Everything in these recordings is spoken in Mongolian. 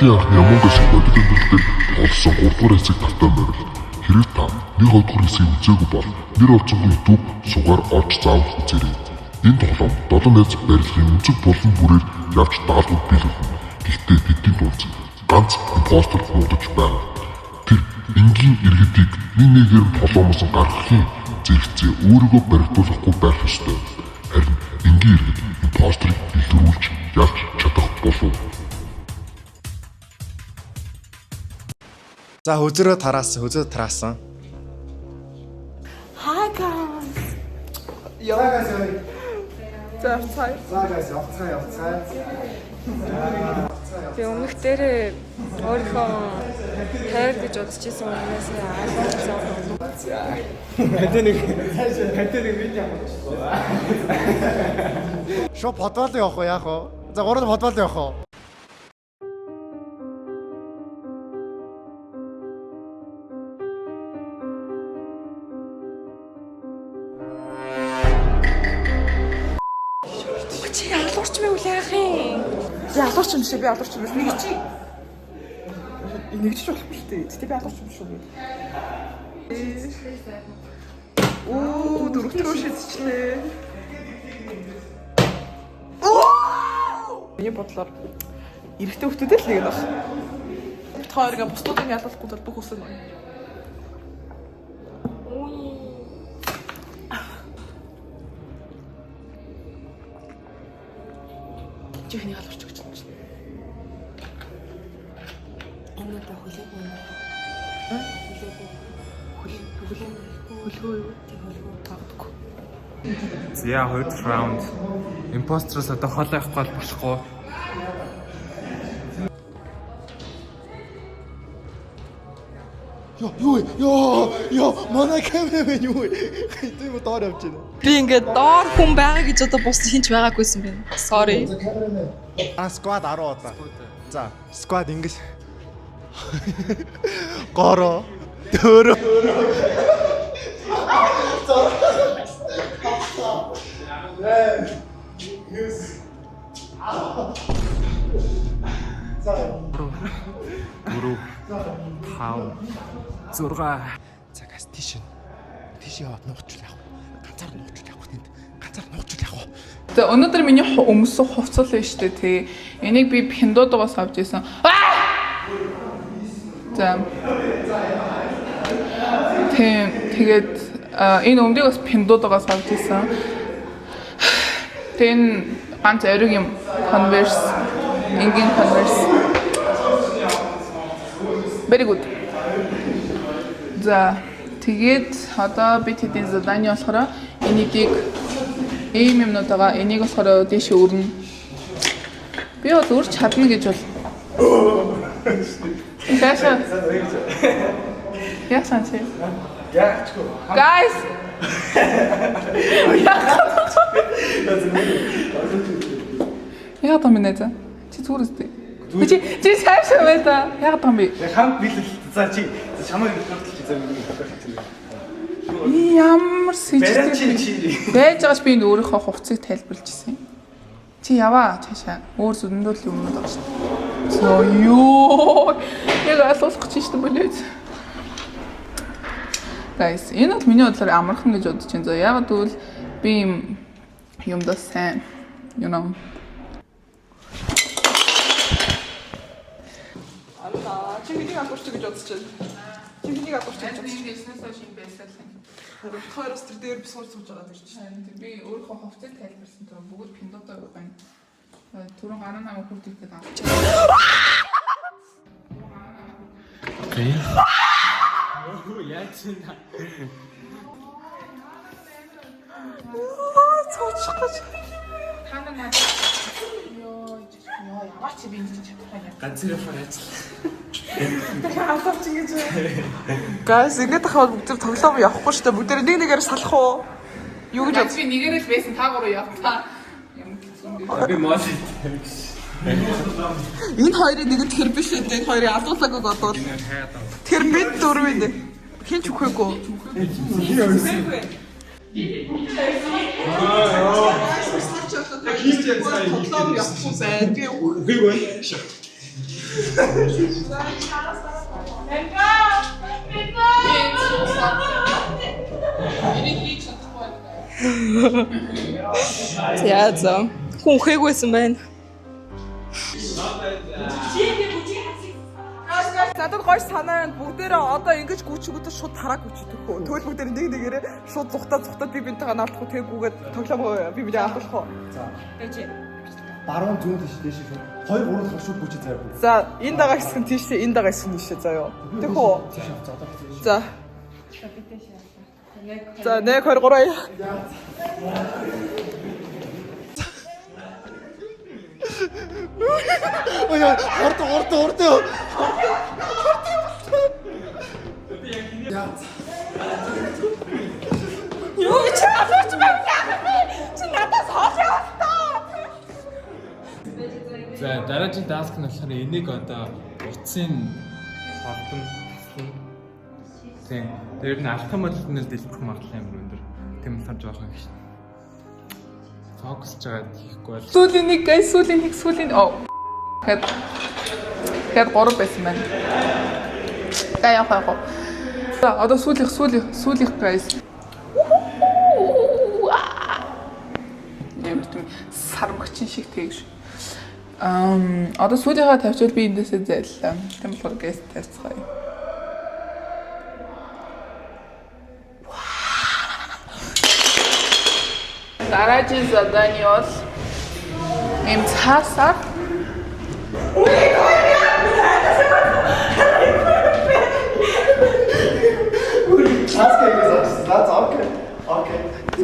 Монголын анхны Among-Us бодит амьдралтай олсон 3 дугаар хэсэг тавтай морь. Хэрэг та 1-2 дугаар хэсгийг үзээгүй бол нэр олцсонгүй YouTube сугаар олж заавал үзээрэй. Энэ тоглоом 7 найз барилгын өнцөг болон бүрээр явж даалгавар биелүүлнэ. Гэхдээ тэдний тулд ганц импостер нуудаж байна. Тэр энгийн иргэдийг нэг-нэгээр толоомоос гаргахын зэрэгцээ өөрийгөө баригдуулахгүй байх ёстой. Харин энгийн иргэд импостерыг илрүүлж ялж чадах болов. За хөзөрөө тараасан. Hi guys. явцгаа. Би өмнөх дээрээ өөрийнхөө тайр гэж бодож исэн өмнөөс аалцсан. Хатэнэг видео авчихсан. Шо подвал явах уу яах вэ? За 3 подвал явах уу? Чи алуурч мэ үл яах юм? Ялуурч юм шиг би алуурч юм биш. Нэгж болох юм шүү дээ. Гэтэ би алуурч юм шүү би. Оо, дөрөвтрөө шидчихлээ. Миний бодлоор эрэгтэй хүмүүстэй л нэг нь баг. Бид хоёрыг бусдуудыг ялуулахгүй бол бүх үсэн байна. Чихний алуурч гэж байна. Энэтэй хүлээгүй. Хүлээгүй. Тагтгүй. За 2 раунд. Импостерс одоо хол явахгүй болохгүй. Йоо, манай камерамен юу вэ? Тийм доор явж байна. Би ингээд доор хүн байгаа гэж одоо бус хинч байгаагүйсэн байна. Sorry. Squad 10 удаа. За, squad ингэж горо төрөө. Гүрүү. Хав. 6. За газ тийш яваад нуугчул яах вэ? Ганцаар нуугчул яах вэ? Ганцаар нуугчул яах вэ? За өнөөдөр миний өмсөх хувцал байна шүү дээ тий. Энийг би пиндодоос авч ирсэн. За. Тэгээд энэ өмдийг бас пиндодоос авч ирсэн. Тэн ганц ориг юм Converse, энгийн Converse. Very good. За тэгээд одоо бид хэдийн задание болохоор энийг ийм юмнуудаа энийг болохоор дэше өрнө. Би бол өөр чадна гэж бол. Яасан чи? Guys. Яа та минь за. Чи зүрстэй. Чи цаашаа бай та. Яа та би. Хамт билээ. За чи чамайг хөдөлж за Ямар сэжтэй. Байж байгаач би энэ өөрийнхөө хувцсыг тайлбарлаж ирсэн. Чи яваа цаашаа. Өөр зөндөл юмнууд байгаа шүү. Зөө ёо. Яг асуулах гэж шүү дээ. Guys, энэ бол миний бодлоор амархан гэж бодож байна. За яг тэгвэл би юмдаа сайн Чи миний апорч гэж бодож байна. Чи миний апорч гэж бодож байна. Бизнес шин байсан. Хоёроос тэр дээр би сууж байгаа гэж чинь. Би өөрийнхөө хувцсыг тайлбарласан тэр бүгд пиндотой байна. Түрэн гараа намайг хүрдэгдэд авч. Окей. Яачихна. Цоочих гэж. Хана наад. Йоо, яваач би энэ чадахгүй яа. Ганцхан фараач. Асууч ингэж. Guys, ингээд хаваа бүгд тоглоом явахгүй шүү дээ. Бүгд нэг нэгээр салах уу? Юу гэж Би нэгээрээ л байсан та гурав явтаа. Би мод. энэ хоёрын нэг нь тэр биш үү? Энэ хоёрын алдуулаагүй бодвол. Тэр бид дөрөв үү? Хин ч үхээгүй. Тоглоом явахгүй байна. Би үхээгүй. За за. Хүн үхээгүйсэн байна. Надад гоё санаа байна. Бүгдээрээ одоо ингэж гүчгүүдээ шууд тараа гүчдэг хөө. Тэгвэл бүгдээр нэг нэгээрээ шууд зүхтаа би бинтэйгээ наалдахгүй тэггүйгээд тоглоом би бидээ алдах хөө. Баруун зүүн тийш шүү. 2 3 хар шууд бүчиж заяа. За энэ дагаа хэсэг нь тийшээ энэ дагаа хэсэг нь тийшээ заяа. Тэг хөө. За. За 1 2 3 яа. Ой орто. Юу ч авч байна. Чи надаас хол яваа. За дараагийн таск нь болохоор энийг одоо утсын холбон таслан. Тийм. Тэр нь автоматнэл дэлбэх магадлал амар өндөр. Тийм болохоор жоохон их фокусж байгаа хийхгүй бол. Сүүлийн нэг оо. Хэд 3 байсан байна. За явах. Одоо сүүлийнх guys. Нэмтэн сармагчин шиг тэгш. Одоо сүүлийнхаа тавьчвал би эндээсээ зайллаа. Темпор гэс тавьцгаая. Дараагийн задание бол эм цаасаар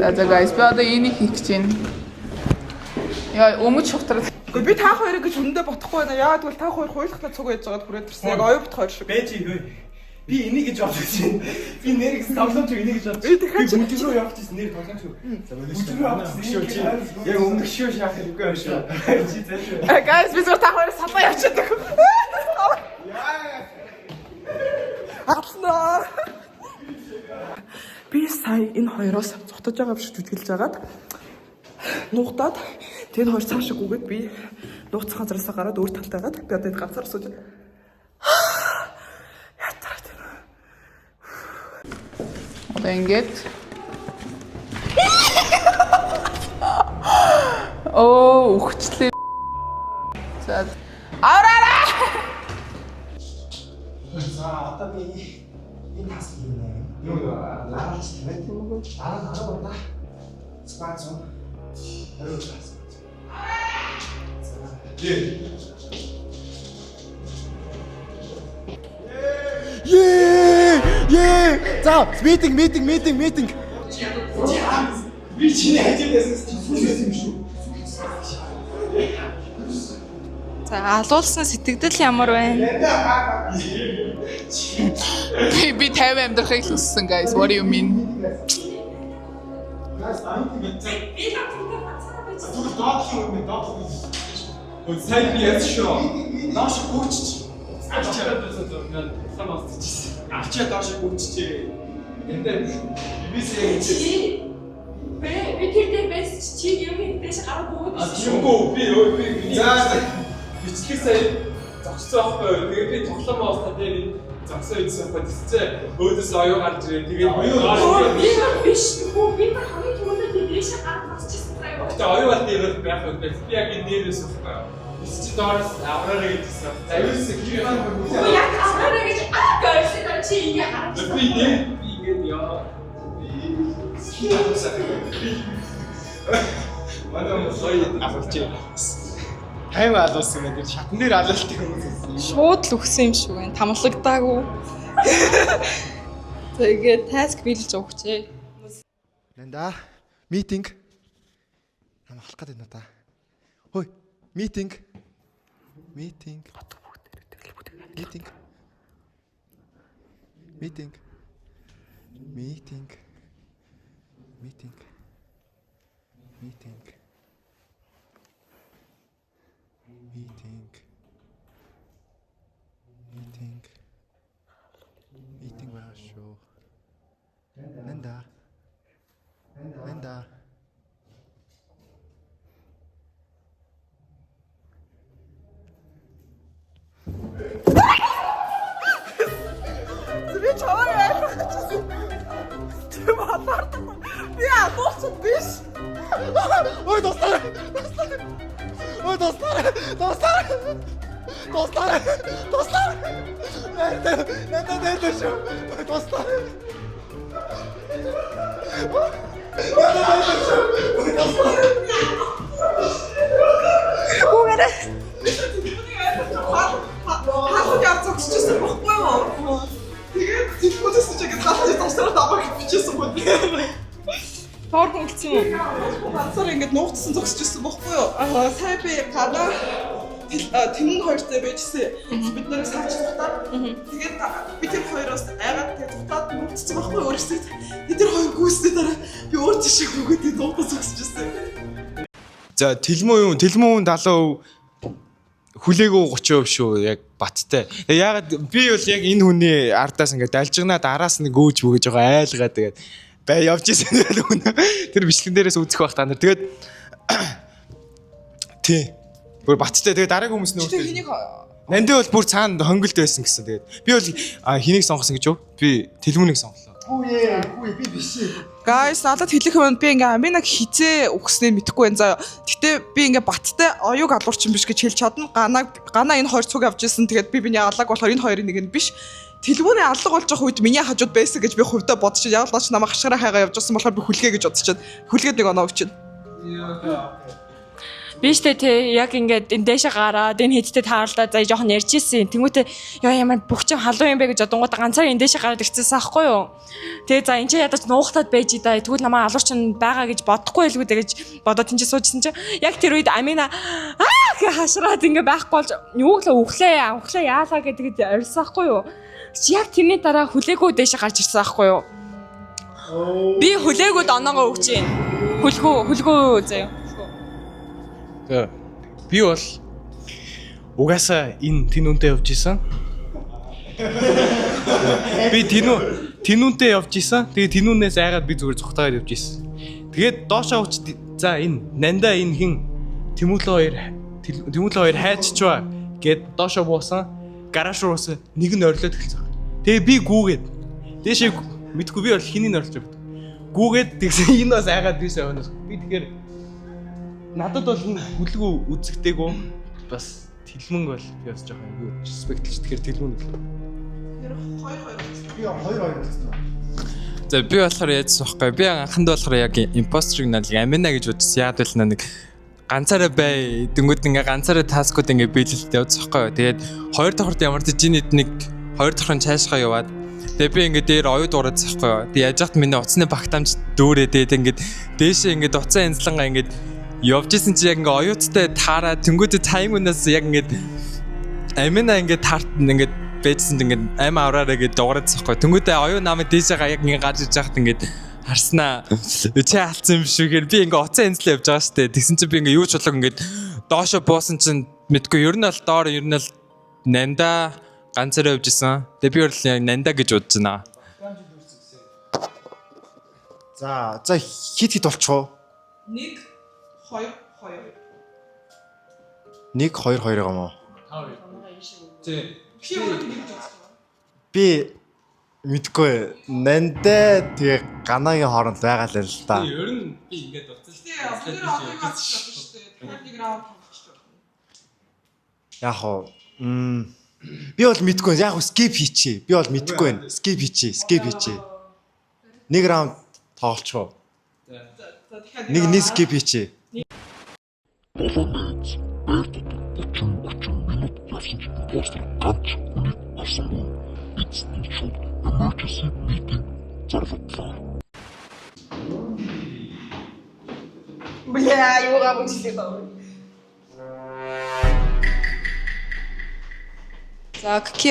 За guys би одоо энийг хийх гэж байна. Яа өмч шухтрал. Гэхдээ би та хоёрыг гэж өндөө ботохгүй байна. Яагаад гэвэл та хоёр хуйлахтаа цуг яж байгаад хүрээд ирсэн. Яг оюу бот хоёр шиг. Бэж хөөе. Би энийг гэж бодож байна. Би нэрийг тоглоомч энийг гэж бодож. Би дахиад бүжиг рүү явах гэсэн нэр тоглоомч. За бүжиг рүү явах гэсэн чи. Яг өмнөх шүү шахах хэрэггүй юм шүү. Чи зайлшгүй. Guys би зөв та хоёрыг салаа явчихдаг. Атлаа. Би сая энэ хоёроос цогтож байгаа биш зүтгэлж байгаад нуугдаад тэгээд хоёр цаашаа гүгээд би нуугдсан газараасаа гараад өөр талтайгаад би одоо энэ ганцаар сууж ятараад байна. Одоо ингээд оо ухчлээ. За авраарай. За одоо би энэ таск юм нэ. Юу лаач тийм үү? Араа байна. Спац. Хариу таск. Ее! За, meeting. Би чиний хажуудаас сүлжээ юм шүү. За алуулсан сэтгэгдэл ямар байна? Би 50 амьдрахыг л хүссэн guys. What do you mean? Und zeig mir jetzt schon. Наш гүчч. Ачаа доош гүччээ. Эндээ биш. Бибисээ гэж. Би тэр дээр байсан чи юм дэше гараа бөгөөд. Чимгөө би. За бичлэг сая зогссон байхгүй. Тэгээд би тоглоом оостаа тэгээд зогсоо идсэн байхгүй тэсчээ. Өөдөөс оюу гарч ирээ. Тэгээд Би биш. Би хамгийн түрүүнд дэше гараа босчихсан заяа. Тэ оюу бол дээр байх үү. Би яг энэ дээрээс байхгүй. Чи доороос авраарай гэжсэн. Аюулс гинэ. Яг авраарай гэж гойсон чи ингэ хараад. Би ингэж яа. Манай сая авч хайм алуулсан гэдэг шатан дээр алуулдаг юм. Шууд л өгсөн юм шиг байна. Тамлагдаагүй. Тэгээд таск биелж өгчээ. Нэнда. Meeting. Хамаалах гэдэг нь та. Хөөе, meeting. Meeting. Meeting байгаа шүү. Нэнда. Би адуулсан биш. Ой достаа. Ой достаа. Достаа. Достаа. Достаа. Нэ шүү. Достаа. Хахад яа зогсчихсан байхгүй юу? Тэгээд зилгүүдэс чигээ хатаж тосроо даваа бичсэн гоо. Тоор үлдсэн юм. Ганцаар ингэж нуугдсан зогсчихсан байхгүй юу? Сайн би гадаа тэмэн хоёртой байжсэн. Бид нэр саач тухтаад. Тэгээд би тэр хоёроос айгаад тэгээд тухтаад нуугдсан байхгүй юу? Өөрөөсөө тэр хоёр гүйсний дараа би өөр жишээ өгөөд нуугдсан зогсчихсан. За Тэлмүү 70% хүлээгөө 30% шүү яг баттай. Яагаад би бол яг энэ хүний ардаас ингээд далжигнаад араас нэг гөөж бөгөж байгаа айлгаа тэгээд бай явж ирсэн л хүн. Тэр бичлэгэн дээрээс үзэх байх та нар. Тэгээд тий. Бүр баттай тэгээд дараагийн хүмүүс нь Тэр хэнийг Нандэ бол бүр цаана хөнгөлт байсан гэсэн. Тэгээд би бол хэнийг сонгосон гэж юу? Би Тэлмүүнийг сонголоо. Үгүй би биш. Guys, надад хэлэх юм би ингээ аминаг хизээ өгснээ мэдэхгүй байна заа. Гэтэ би ингээ баттай оюуг алуурчин биш гэж хэлж чадна. Гана энэ хоёр цуг авч ирсэн. Тэгээд би биний аллаг болохоор энэ хоёрын нэг нь биш. Тэлбүүний аллаг болж байгаа үед миний хажууд байсан гэж би хувьдаа бодчих. Яг л наач намайг хашгираа хайгаа явж байсан болохоор би хүлгээ гэж бодчиход. Хүлгээд нэг оноо өгчин. Биш тэ яг ингээд энэ дэше гараад энэ хэдтэй таарлаа за жоохон ярьжсэн. Тэнгүүтээ яа ямар бүх ч халуун юм бэ гэж бодонгууд ганцаар энэ дэше гараад ирчихсэн аахгүй юу. Тэгээ за энэ ч ядаж нуухтаад байж да. Тэгвэл намаа алуурчин байгаа гэж бодохгүй байлгүй дээ гэж бодоод тэнцээ суужсэн чинь яг тэр үед Амина гэх хашраад ингээ байхгүй болж юу гэлээ өглөө яалаа гэдэг орилсан аахгүй юу. Яг тэрний дараа хүлээгөө дэше гарч ирсэн аахгүй юу. Би хүлээгүүд оноогоо өгч юм. Хүлгөө заяа. Би бол угаасаа энэ тэнүүнтэй явж исэн. Би тэнүүнтэй явж исэн. Тэгээ тэнүүнээс айгаад би зүгээр цухтаагаад явж исэн. Тэгээд доошоо уч за энэ Нанда энэ хин Тэмүүлэн хоёр хайччваа гэд доошоо буусан. Гараж руу уусан. Нэг нь орилоод эхэлсэн. Тэгээ би гүүгээд дээшээ мэдгүй би бол хэнийг орилж байгаа. Гүүгээд тэгсэн энэ бас айгаад бисээ өнөөс. Би тэгэхээр надад бол энэ хүлгүү үзэгтэйгөө бас Тэлмэн бол би бас жоохон юу респектлж тэгэхээр Тэлмэн л. Би хоёр гэсэн. За би болохоор яадсан байхгүй. Би анханд болохоор яг импостерыг нэг Амина гэж бодсон. Яг л нэг ганцаараа бай. Дөнгөд ингээ ганцаараа таскууд ингээ биелэлт явуулсан байхгүй. Тэгээд хоёр давхарт ямар ч жинэд нэг хоёр давхрын цаашгаа яваад тэгээд би ингээ дээр оюу дуурайсан байхгүй. Тэгээд яаж хат миний уцсны багтаамж дүүрээ тэгээд ингээ дээшээ ингээ уцаа энзлангаа ингээ явж исэн чи яг ингээ оюуттай таараа тэнгуүдээ таймнаас яг ингээ Амина ингээ таарт ингээ бэжсэнд ингээ ам авраараа ингээ дуурайсан байхгүй. Тэнгуүдээ оюу намайг дээшээ яг ингээ гарч иж хахад ингээ харснаа чи алдсан юм шүүгээр би ингээ уцаа энзлээ явж байгаа штэ. Тэгсэн чи би ингээ юу ч болог ингээ доошо буусан чинь мэдгүй ер нь бол доор ер нь л Нанда ганцаараа явж исэн. Тэгээ би бол яг Нанда гэж бодож байна. За хит болчихоо. 1 2 1 2 2 юм уу? Би мэдгүй. Нандэ тэгээ Ганагийн хооронд байгаа л л да. Ер нь би ингээд бодсон шүү дээ. Тэр одоо гацчих шүү дээ. Тэгэхээр нэг раунд хийчих. Яг хоо би бол мэдгүй. Яг хоо скип хийчихье. Би бол мэдгүй байна. Скип хийчихье. Нэг раунд тоглолцоо. Нэг скип хийчихье. Болонец Берт 30 минут явсан чинь постэр ганц үнийг авсангүй. Эцний шууд emergency meeting зарваллаа. Бля, юугаа бүжлээ таа. За Кики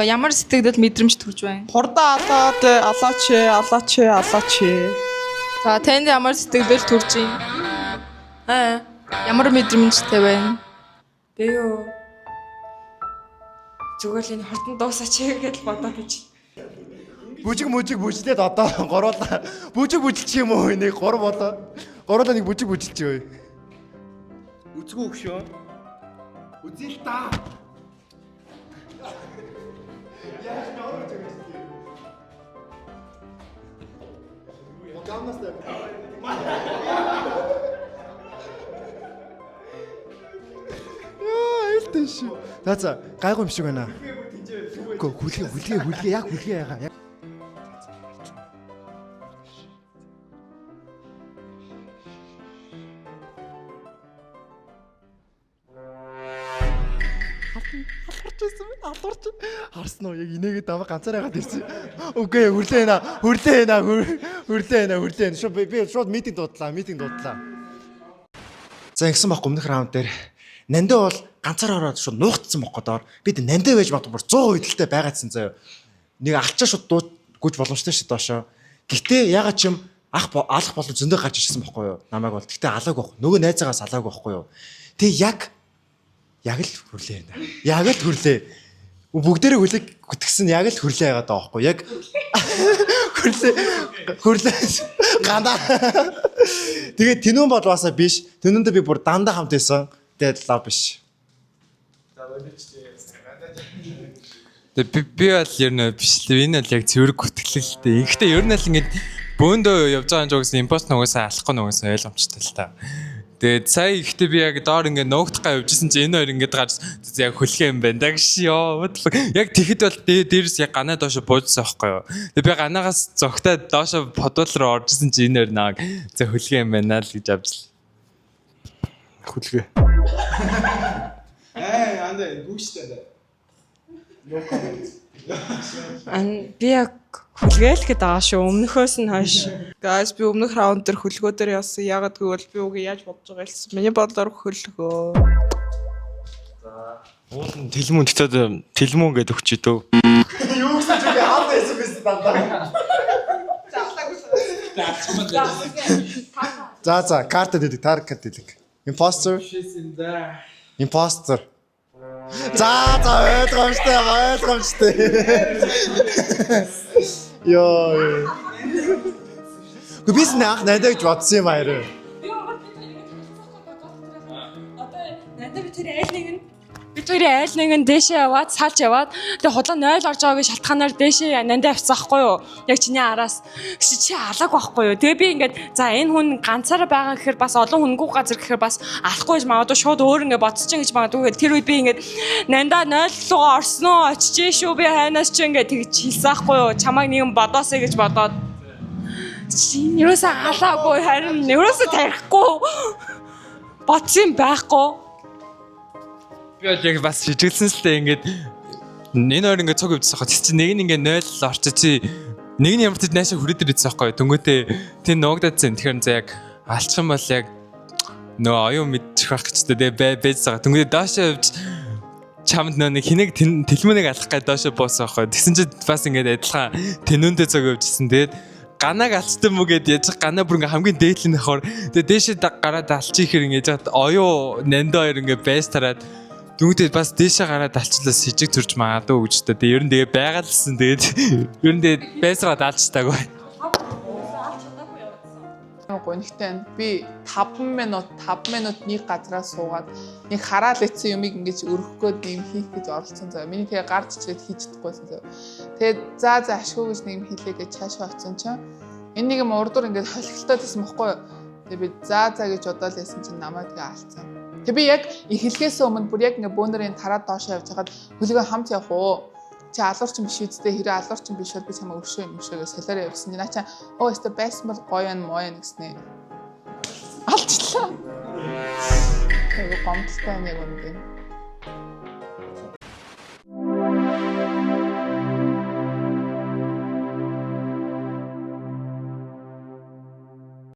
ямар сэтгэлдэл мэдрэмж төрж байна? Хурдан алаач. За танд ямар сэтгэлдэл төрж байна? Ямар мэдрэмжтэй байна? Би юу? Зүгээр л энэ хурдан дуусаач гэж бодоод ич. Бүжиглээд одоо гороолаа. Бүжиглчих юм уу нэг 3 болоо. Гороолаа нэг бүжиглчих ёо. Үзгүй гшөө. Үзэл та. Айлтай шүү. За гайгүй юм шиг байна. Үгүй хүлгээ яг хүлгээ ягаа. Харсан уу яг инээгээ даваа ганцаар ягаад ирсэн. Үгүй хүрлээ наа. Шууд би шууд митинг дуудлаа. За ингэсэн баг өмнөх раунд дээр Нандаа бол ганцаар ороод шууд нуугдсан бохоо доор. Бид Нандаа байж магадгүй 100% идэлтэй байгаадсан заяа. Нэг алчаа шууд гүйж боломжтой шүү доошоо. Гэтэ ягаад ч юм алах болов зөндөө гарч ирсэн бохоо юу. Намайг бол гэтэ алаагүй бохоо. Нөгөө найзаагаас алаагүй бохоо юу. Тэг яг л хүрлээ наа. Яг л хүрлээ. Бүгдээрээ хүлээг гүтгсэн яг л хүрлээ яагаад байгаа бохоо. Яг хүрлээ гандаа. Тэгээд тэнүүн болваасаа биш. Тэнүүндээ би бүр дандаа хамт байсан. Тэгээд лав биш. Би бол ер нь биш л энэ л яг цэвэр гүтгэлэлтэй. Ихтэй ер нь л ингэж бөөндөө явж байгаа юм жогс импост нугасаа алахгүй нугасаа ойлгомжтой л та. Тэгээд сая ихтэй би яг доор ингэ нуугдахгаа явжсэн чи энэ хоёр ингэ гарч яг хөлхөө юм байна. Дагш ёо. Яг тэгэхэд бол дээрээс яг ганаа доошо буужсан байхгүй юу. Тэгээд би ганаагаас зогтоод доошо подвол руу оржсэн чи энэ хоёр нааг за хөлхөө юм байна л гэж авчихлаа. Хүлгээ. Андаа гүйштэй. Би яг хүлгээл гээд байгаа шүү. Өмнөхөөс нь хойш. Guys би өмнөх раунд дээр хөлгөө дээр явсан. Ягаад гэвэл би үгүй яаж бодож байгаа хэлсэн. Миний бодлоор хөлгөө. Уул нь тэлмүн тэгтээ тэлмүн гэдэг өгч идөө. Юу гэсэн чи хаалт байсан биз дандаа. За карта дэдэг тарк карт дэдэг. Imposter. За ойлгомжтой. Йоо. Гүбис нах надад гэж бодсон юм аа. Би надад бид хоёрын айл нэг нь дээшээ яваад салж яваад тэгээ худлаа 0 орж байгаагийн шалтгаанаар дээшээ нандаа авцсан байхгүй юу? Яг чиний араас чи алаг байхгүй юу? Тэгээ би ингээд за энэ хүн ганцаараа байгаа гэхээр бас олон хүнгүй газар гэхээр бас алахгүй гэж магадгүй шууд өөр ингээд бодсочин гэж магадгүй. Тэр үед би ингээд нандаа 0 руугаа орсон уу? Очиж шүү би хайнаас чи ингээд тэгж хэлсэн байхгүй юу? Чамайг нэг юм бодоосэй гэж бодоод чи юусаа алаагүй харин юусаа тарихгүй бодсон байхгүй. Би яг бас шижиглсэн л дээ ингээд энэ хоёр ингээд цог өвдсөн хаа чи нэг нь ингээд 0 орчих чи нэг нь ямар ч наашаа хүрээдэр идсэн байхгүй дөнгөтэй тийм нуугдадсан тэгэхээр за яг алчих юм бол яг нөө оюун мэдчих байх гэж тэгээ байцгаа дөнгөтэй доошоо явж чамд нэг хинэг тэлмэнийг алах гэж доошоо буусан байхгүй тэгсэн чи бас ингээд адилхан тэнүүндээ цог өвжсэн тэгээд ганааг алцсан мүү гэд яж ганаа бүр ингээ хамгийн дээдлэн нахаар тэгээ дээшээ гараад алчих ихэр ингээ яж оюу нандаа хоёр ингээ байс тараад дүнтэй бас дээшээ гараад алчлаа сэжиг зурж магадгүй гэж та. Тэгээ ер нь тэгээ байгаалсан. Тэгээд ер нь тэгээ байсгаа даалцтаагүй. Гонхтой би 5 минут нэг газараа суугаад нэг хараал ицсэн юмыг ингэж өргөх гээд юм хийх гэж оролцсон заа. Миний тэгээ гарч ичээд хийж чадахгүйсэн заа. Тэгээд за ашгүй гэж нэг юм хийлээ гэж цаашаа очсон чинь энэ нэг юм урдуур ингэж холигтой байсан бохгүй юу. Тэгээ би за гэж бодоод байсан чинь намайг тэгээ алцсан. Тэгээ би яг эхлэхээс өмнө бүр яг ингээ бөөнөрийн тараад доошоо явж хагаад хөлгөө хамт явах уу? Чи алуурчин биш үсттэй хэрэг алуурчин биш бол би чамаа өршөө юм шөөгээ солиороо явсан. Наа чаа өстө байсан бол гоё моё гэснэ. Алчлаа. Тэгээ гомдтой нэг юм.